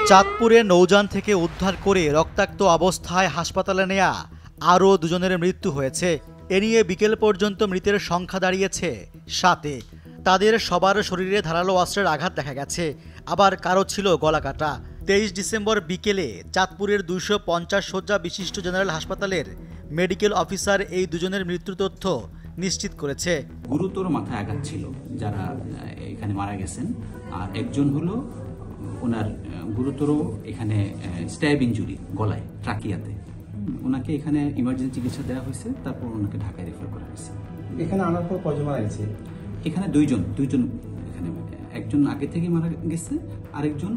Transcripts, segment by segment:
চাঁদপুরে নৌযান থেকে উদ্ধার করে রক্তাক্ত অবস্থায় হাসপাতালে নেয়া আরও দুজনের মৃত্যু হয়েছে। এ নিয়ে বিকেল পর্যন্ত মৃতের সংখ্যা দাঁড়িয়েছে 7-এ। তাদের সবার শরীরে ধারালো অস্ত্রের আঘাত দেখা গেছে, আবার কারো ছিল গলাকাটা। 23 ডিসেম্বর বিকেলে চাঁদপুরের 250 শয্যা বিশিষ্ট জেনারেল হাসপাতালের মেডিকেল অফিসার এই দুজনের মৃত্যুর তথ্য নিশ্চিত করেছে। গুরুতর মাথায় আঘাত ছিল যারা এখানে মারা গেছেন, আর একজন হলো ওনার গুরুতর এখানে স্ট্যাব ইনজুরি গলায়, ট্রাকিয়াতে। ওনাকে এখানে ইমার্জেন্সি চিকিৎসা দেওয়া হয়েছে, তারপর ওনাকে ঢাকায় রেফার করা হয়েছে। এখানে আনার পর কয়জন মারা গেছে? এখানে দুইজন এখানে, একজন আগে থেকে মারা গেছে, আরেকজন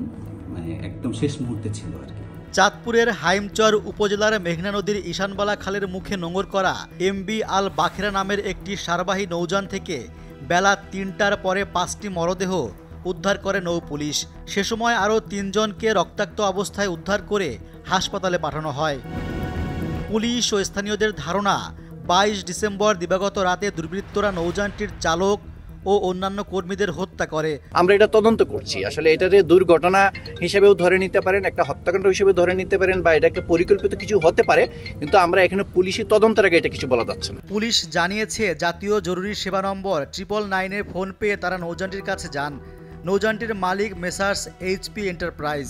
মানে একদম শেষ মুহূর্তে ছিল আর কি। চাঁদপুরের হাইমচর উপজেলার মেঘনা নদীর ঈশানবালা খালের মুখে নোঙর করা এমবি আল বাখেরা নামের একটি সারবাহী নৌযান থেকে বেলা 3টার পরে 5টি মরদেহ উদ্ধার করে নৌ পুলিশ। সে সময় আরও 3 জনকে রক্তাক্ত অবস্থায় উদ্ধার করে হাসপাতালে পাঠানো হয়। পুলিশ ও স্থানীয়দের ধারণা, 22 ডিসেম্বর দিবাগত রাতে দুর্বৃত্তরা নৌযানটির চালক ও অন্যান্য কর্মীদের হত্যা করে। আমরা এটা তদন্ত করছি, আসলে এটারে দুর্ঘটনা হিসেবেও ধরে নিতে পারেন, একটা হত্যাকাণ্ড হিসেবে ধরে নিতে পারেন, বা এটা একটা পরিকল্পিত কিছু হতে পারে, কিন্তু আমরা এখানে পুলিশি তদন্তের আগে এটা কিছু বলা যাচ্ছে না। পুলিশ জানিয়েছে, জাতীয় জরুরি সেবা নম্বর 999-এ ফোন পেয়ে তারা নৌযানটির কাছে যান। নৌযানটির মালিক মেসার্স এইচপি এন্টারপ্রাইজ।